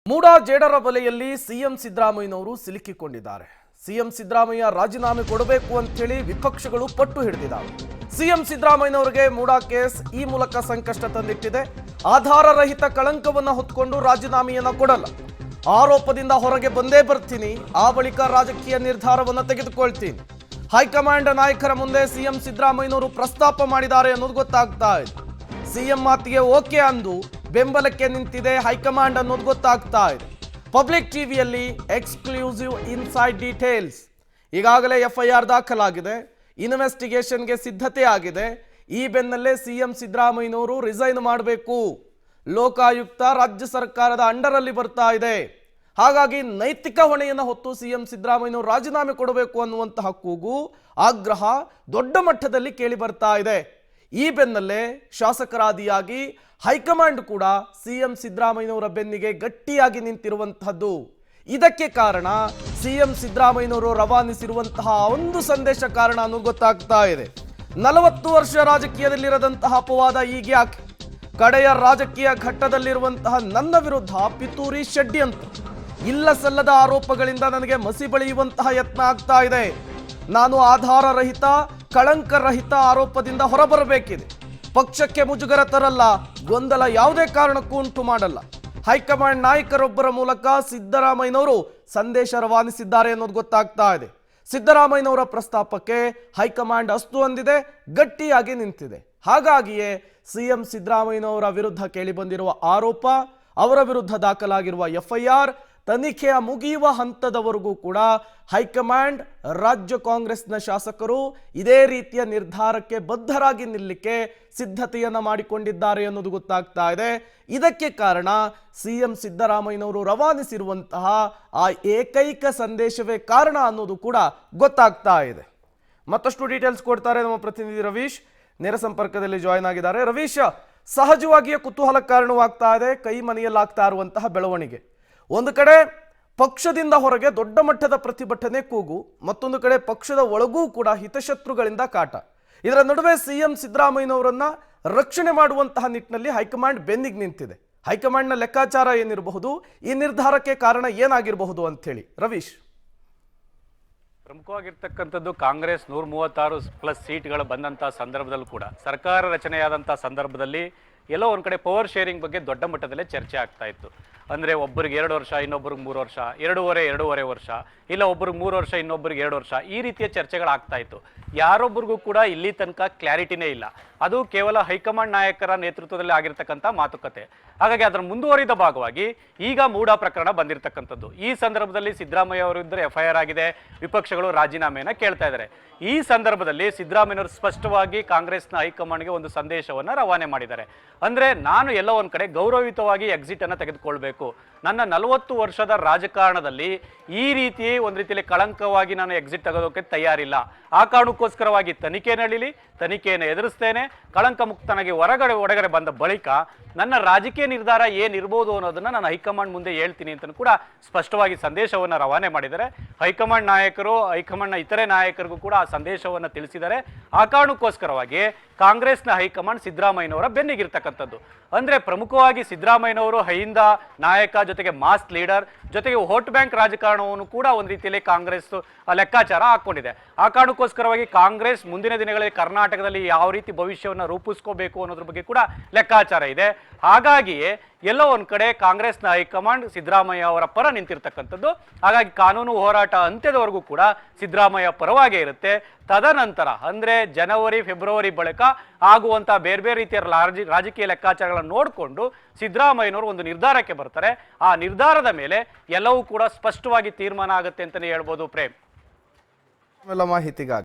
ಮೂಡಾ ಜೇಡರ ಬಲೆಯಲ್ಲಿ ಸಿಎಂ ಸಿದ್ದರಾಮಯ್ಯನವರು ಸಿಲುಕಿಕೊಂಡಿದ್ದಾರೆ. ಸಿಎಂ ಸಿದ್ದರಾಮಯ್ಯ ರಾಜೀನಾಮೆ ಕೊಡಬೇಕು ಅಂತ ಹೇಳಿ ವಿಪಕ್ಷಗಳು ಪಟ್ಟು ಹಿಡಿದಿದ್ದಾರೆ. ಸಿಎಂ ಸಿದ್ದರಾಮಯ್ಯನವರಿಗೆ ಮೂಡಾ ಕೇಸ್ ಈ ಮೂಲಕ ಸಂಕಷ್ಟ ತಂದಿಟ್ಟಿದೆ. ಆಧಾರರಹಿತ ಕಳಂಕವನ್ನು ಹೊತ್ತುಕೊಂಡು ರಾಜೀನಾಮೆಯನ್ನ ಕೊಡಲ್ಲ, ಆರೋಪದಿಂದ ಹೊರಗೆ ಬಂದೇ ಬರ್ತೀನಿ, ಆ ಬಳಿಕ ರಾಜಕೀಯ ನಿರ್ಧಾರವನ್ನು ತೆಗೆದುಕೊಳ್ತೀನಿ. ಹೈಕಮಾಂಡ್ ನಾಯಕರ ಮುಂದೆ ಸಿಎಂ ಸಿದ್ದರಾಮಯ್ಯನವರು ಪ್ರಸ್ತಾಪ ಮಾಡಿದ್ದಾರೆ ಅನ್ನೋದು ಗೊತ್ತಾಗ್ತಾ ಇದೆ. ಸಿಎಂ ಮಾತಿಗೆ ಓಕೆ ಅಂದು ಬೆಂಬಲಕ್ಕೆ ನಿಂತಿದೆ ಹೈಕಮಾಂಡ್ ಅನ್ನೋದು ಗೊತ್ತಾಗ್ತಾ ಇದೆ. ಪಬ್ಲಿಕ್ ಟಿವಿಯಲ್ಲಿ ಎಕ್ಸ್ಕ್ಲೂಸಿವ್ ಇನ್ಸೈಡ್ ಡೀಟೇಲ್ಸ್. ಈಗಾಗಲೇ FIR ದಾಖಲಾಗಿದೆ, ಇನ್ವೆಸ್ಟಿಗೇಷನ್ಗೆ ಸಿದ್ಧತೆ ಆಗಿದೆ. ಈ ಬೆನ್ನಲ್ಲೇ ಸಿಎಂ ಸಿದ್ದರಾಮಯ್ಯನವರು ರಿಸೈನ್ ಮಾಡಬೇಕು, ಲೋಕಾಯುಕ್ತ ರಾಜ್ಯ ಸರ್ಕಾರದ ಅಂಡರಲ್ಲಿ ಬರ್ತಾ ಇದೆ. ಹಾಗಾಗಿ ನೈತಿಕ ಹೊಣೆಯನ್ನು ಹೊತ್ತು ಸಿಎಂ ಸಿದ್ದರಾಮಯ್ಯನವರು ರಾಜೀನಾಮೆ ಕೊಡಬೇಕು ಅನ್ನುವಂತಹ ಕೂಗು, ಆಗ್ರಹ ದೊಡ್ಡ ಮಟ್ಟದಲ್ಲಿ ಕೇಳಿ ಬರ್ತಾ ಇದೆ. ಈ ಬೆನ್ನಲ್ಲೇ ಶಾಸಕರಾದಿಯಾಗಿ ಹೈಕಮಾಂಡ್ ಕೂಡ ಸಿಎಂ ಸಿದ್ದರಾಮಯ್ಯನವರ ಬೆನ್ನಿಗೆ ಗಟ್ಟಿಯಾಗಿ ನಿಂತಿರುವಂತಹದ್ದು. ಇದಕ್ಕೆ ಕಾರಣ ಸಿಎಂ ಸಿದ್ದರಾಮಯ್ಯನವರು ರವಾನಿಸಿರುವಂತಹ ಒಂದು ಸಂದೇಶ ಕಾರಣ ಅನ್ನೋದು ಗೊತ್ತಾಗ್ತಾ ಇದೆ. 40 ವರ್ಷ ರಾಜಕೀಯದಲ್ಲಿರದಂತಹ ಅಪವಾದ ಈಗ ಯಾಕೆ? ಕಡೆಯ ರಾಜಕೀಯ ಘಟ್ಟದಲ್ಲಿರುವಂತಹ ನನ್ನ ವಿರುದ್ಧ ಪಿತೂರಿ ಷಡ್ಯಂತ್ರ, ಇಲ್ಲ ಸಲ್ಲದ ಆರೋಪಗಳಿಂದ ನನಗೆ ಮಸಿ ಬಳಿಯುವಂತಹ ಯತ್ನ ಆಗ್ತಾ ಇದೆ. ನಾನು ಆಧಾರರಹಿತ ಕಳಂಕರಹಿತ ಆರೋಪದಿಂದ ಹೊರಬರಬೇಕಿದೆ. ಪಕ್ಷಕ್ಕೆ ಮುಜುಗರ ತರಲ್ಲ, ಗೊಂದಲ ಯಾವುದೇ ಕಾರಣಕ್ಕೂ ಉಂಟು ಮಾಡಲ್ಲ. ಹೈಕಮಾಂಡ್ ನಾಯಕರೊಬ್ಬರ ಮೂಲಕ ಸಿದ್ದರಾಮಯ್ಯನವರು ಸಂದೇಶ ರವಾನಿಸಿದ್ದಾರೆ ಅನ್ನೋದು ಗೊತ್ತಾಗ್ತಾ ಇದೆ. ಸಿದ್ದರಾಮಯ್ಯನವರ ಪ್ರಸ್ತಾಪಕ್ಕೆ ಹೈಕಮಾಂಡ್ ಅಸ್ತು ಅಂದಿದೆ, ಗಟ್ಟಿಯಾಗಿ ನಿಂತಿದೆ. ಹಾಗಾಗಿಯೇ ಸಿಎಂ ಸಿದ್ದರಾಮಯ್ಯನವರ ವಿರುದ್ಧ ಕೇಳಿಬಂದಿರುವ ಆರೋಪ, ಅವರ ವಿರುದ್ಧ ದಾಖಲಾಗಿರುವ FIR ತನಿಖೆಯ ಮುಗಿಯುವ ಹಂತದವರೆಗೂ ಕೂಡ ಹೈಕಮಾಂಡ್, ರಾಜ್ಯ ಕಾಂಗ್ರೆಸ್ನ ಶಾಸಕರು ಇದೇ ರೀತಿಯ ನಿರ್ಧಾರಕ್ಕೆ ಬದ್ಧರಾಗಿ ನಿಲ್ಲಕ್ಕೆ ಸಿದ್ಧತೆಯನ್ನ ಮಾಡಿಕೊಂಡಿದ್ದಾರೆ ಅನ್ನೋದು ಗೊತ್ತಾಗ್ತಾ ಇದೆ. ಇದಕ್ಕೆ ಕಾರಣ ಸಿಎಂ ಸಿದ್ದರಾಮಯ್ಯನವರು ರವಾನಿಸಿರುವಂತಹ ಆ ಏಕೈಕ ಸಂದೇಶವೇ ಕಾರಣ ಅನ್ನೋದು ಕೂಡ ಗೊತ್ತಾಗ್ತಾ ಇದೆ. ಮತ್ತಷ್ಟು ಡೀಟೇಲ್ಸ್ ಕೊಡ್ತಾರೆ ನಮ್ಮ ಪ್ರತಿನಿಧಿ ರವೀಶ್, ನೇರ ಸಂಪರ್ಕದಲ್ಲಿ ಜಾಯಿನ್ ಆಗಿದ್ದಾರೆ. ರವೀಶ್, ಸಹಜವಾಗಿಯೇ ಕುತೂಹಲ ಕಾರಣವಾಗ್ತಾ ಇದೆ ಕೈ ಮನೆಯಲ್ಲಾಗ್ತಾ ಇರುವಂತಹ ಬೆಳವಣಿಗೆ. ಒಂದು ಕಡೆ ಪಕ್ಷದಿಂದ ಹೊರಗೆ ದೊಡ್ಡ ಮಟ್ಟದ ಪ್ರತಿಭಟನೆ ಕೂಗು, ಮತ್ತೊಂದು ಕಡೆ ಪಕ್ಷದ ಒಳಗೂ ಕೂಡ ಹಿತಶತ್ರುಗಳಿಂದ ಕಾಟ. ಇದರ ನಡುವೆ ಸಿಎಂ ಸಿದ್ದರಾಮಯ್ಯನವರನ್ನ ರಕ್ಷಣೆ ಮಾಡುವಂತಹ ನಿಟ್ಟಿನಲ್ಲಿ ಹೈಕಮಾಂಡ್ ಬೆನ್ನಿಗೆ ನಿಂತಿದೆ. ಹೈಕಮಾಂಡ್ನ ಲೆಕ್ಕಾಚಾರ ಏನಿರಬಹುದು, ಈ ನಿರ್ಧಾರಕ್ಕೆ ಕಾರಣ ಏನಾಗಿರಬಹುದು ಅಂತ ಹೇಳಿ ರವೀಶ್? ಪ್ರಮುಖವಾಗಿರ್ತಕ್ಕಂಥದ್ದು ಕಾಂಗ್ರೆಸ್ 136+ ಸೀಟ್ಗಳು ಬಂದಂತಹ ಸಂದರ್ಭದಲ್ಲೂ ಕೂಡ ಸರ್ಕಾರ ರಚನೆಯಾದಂತಹ ಸಂದರ್ಭದಲ್ಲಿ ಎಲ್ಲೋ ಒಂದು ಕಡೆ ಪವರ್ ಶೇರಿಂಗ್ ಬಗ್ಗೆ ದೊಡ್ಡ ಮಟ್ಟದಲ್ಲೇ ಚರ್ಚೆ ಆಗ್ತಾ ಇತ್ತು. ಅಂದರೆ ಒಬ್ಬರಿಗೆ 2 ವರ್ಷ, ಇನ್ನೊಬ್ಬರಿಗೆ 3 ವರ್ಷ, 2.5 ವರ್ಷ, ಇಲ್ಲ ಒಬ್ಬರಿಗೆ 3 ವರ್ಷ, ಇನ್ನೊಬ್ಬರಿಗೆ 2 ವರ್ಷ, ಈ ರೀತಿಯ ಚರ್ಚೆಗಳಾಗ್ತಾ ಇತ್ತು. ಯಾರೊಬ್ಬರಿಗೂ ಕೂಡ ಇಲ್ಲಿ ತನಕ ಕ್ಲಾರಿಟಿನೇ ಇಲ್ಲ. ಅದು ಕೇವಲ ಹೈಕಮಾಂಡ್ ನಾಯಕರ ನೇತೃತ್ವದಲ್ಲಿ ಆಗಿರ್ತಕ್ಕಂಥ ಮಾತುಕತೆ. ಹಾಗಾಗಿ ಅದರ ಮುಂದುವರಿದ ಭಾಗವಾಗಿ ಈಗ ಮೂಡಾ ಪ್ರಕರಣ ಬಂದಿರತಕ್ಕಂಥದ್ದು. ಈ ಸಂದರ್ಭದಲ್ಲಿ ಸಿದ್ದರಾಮಯ್ಯ ಅವರು ಇದ್ದರೆ FIR ಆಗಿದೆ, ವಿಪಕ್ಷಗಳು ರಾಜೀನಾಮೆಯನ್ನು ಕೇಳ್ತಾ ಇದ್ದಾರೆ. ಈ ಸಂದರ್ಭದಲ್ಲಿ ಸಿದ್ದರಾಮಯ್ಯವರು ಸ್ಪಷ್ಟವಾಗಿ ಕಾಂಗ್ರೆಸ್ನ ಹೈಕಮಾಂಡ್ಗೆ ಒಂದು ಸಂದೇಶವನ್ನು ರವಾನೆ ಮಾಡಿದ್ದಾರೆ. ಅಂದರೆ ನಾನು ಎಲ್ಲ ಒಂದು ಕಡೆ ಗೌರವಯುತವಾಗಿ ಎಕ್ಸಿಟ್ ಅನ್ನು ತೆಗೆದುಕೊಳ್ಬೇಕು, ನನ್ನ 40 ವರ್ಷದ ರಾಜಕಾರಣದಲ್ಲಿ ಈ ರೀತಿ ಒಂದು ರೀತಿಯಲ್ಲಿ ಕಳಂಕವಾಗಿ ನಾನು ಎಕ್ಸಿಟ್ ತೆಗೆದೋಕೆ ತಯಾರಿಲ್ಲ. ಆ ಕಾರಣಕ್ಕೋಸ್ಕರವಾಗಿ ತನಿಖೆ ನಡೀಲಿ, ತನಿಖೆಯನ್ನು ಎದುರಿಸ್ತೇನೆ, ಕಳಂಕ ಮುಕ್ತನಾಗಿ ಒಳಗಡೆ ಬಂದ ಬಳಿಕ ನನ್ನ ರಾಜಕೀಯ ನಿರ್ಧಾರ ಏನಿರ್ಬೋದು ಅನ್ನೋದನ್ನ ನಾನು ಹೈಕಮಾಂಡ್ ಮುಂದೆ ಹೇಳ್ತೀನಿ ಅಂತ ಕೂಡ ಸ್ಪಷ್ಟವಾಗಿ ಸಂದೇಶವನ್ನು ರವಾನೆ ಮಾಡಿದ್ದಾರೆ. ಹೈಕಮಾಂಡ್ ನಾಯಕರು, ಹೈಕಮಾಂಡ್ನ ಇತರೆ ನಾಯಕರಿಗೂ ಕೂಡ ಆ ಸಂದೇಶವನ್ನು ತಿಳಿಸಿದ್ದಾರೆ. ಆ ಕಾರಣಕ್ಕೋಸ್ಕರವಾಗಿ ಕಾಂಗ್ರೆಸ್ನ ಹೈಕಮಾಂಡ್ ಸಿದ್ದರಾಮಯ್ಯನವರ ಬೆನ್ನಿಗಿರ್ತಕ್ಕಂಥದ್ದು. ಅಂದರೆ ಪ್ರಮುಖವಾಗಿ ಸಿದ್ದರಾಮಯ್ಯನವರು ಹೈಂದ ನಾಯಕ, ಜೊತೆಗೆ ಮಾಸ್ ಲೀಡರ್, ಜೊತೆಗೆ ವೋಟ್ ಬ್ಯಾಂಕ್ ರಾಜಕಾರಣವನ್ನು ಕೂಡ ಒಂದು ರೀತಿಯಲ್ಲಿ ಕಾಂಗ್ರೆಸ್ ಲೆಕ್ಕಾಚಾರ ಹಾಕೊಂಡಿದೆ. ಆ ಕಾರಣಕ್ಕೋಸ್ಕರವಾಗಿ ಕಾಂಗ್ರೆಸ್ ಮುಂದಿನ ದಿನಗಳಲ್ಲಿ ಕರ್ನಾಟಕದಲ್ಲಿ ಯಾವ ರೀತಿ ಭವಿಷ್ಯವನ್ನು ರೂಪಿಸ್ಕೋಬೇಕು ಅನ್ನೋದ್ರ ಬಗ್ಗೆ ಕೂಡ ಲೆಕ್ಕಾಚಾರ ಇದೆ. ಹಾಗಾಗಿಯೇ ಎಲ್ಲೋ ಒಂದು ಕಡೆ ಕಾಂಗ್ರೆಸ್ನ ಹೈಕಮಾಂಡ್ ಸಿದ್ದರಾಮಯ್ಯ ಅವರ ಪರ ನಿಂತಿರ್ತಕ್ಕಂಥದ್ದು. ಹಾಗಾಗಿ ಕಾನೂನು ಹೋರಾಟ ಅಂತ್ಯದವರೆಗೂ ಕೂಡ ಸಿದ್ದರಾಮಯ್ಯ ಪರವಾಗೇ ಇರುತ್ತೆ. ತದನಂತರ ಅಂದರೆ ಜನವರಿ, ಫೆಬ್ರವರಿ ಬಳಿಕ ಆಗುವಂಥ ಬೇರೆ ಬೇರೆ ರೀತಿಯ ರಾಜಕೀಯ ಲೆಕ್ಕಾಚಾರಗಳನ್ನು ನೋಡಿಕೊಂಡು ಸಿದ್ದರಾಮಯ್ಯನವರು ಒಂದು ನಿರ್ಧಾರಕ್ಕೆ ಬರ್ತಾರೆ. ಆ ನಿರ್ಧಾರದ ಮೇಲೆ ಎಲ್ಲವೂ ಕೂಡ ಸ್ಪಷ್ಟವಾಗಿ ತೀರ್ಮಾನ ಆಗುತ್ತೆ ಅಂತಲೇ ಹೇಳ್ಬೋದು. ಪ್ರೇಮ್, ಮಾಹಿತಿಗಾಗಿ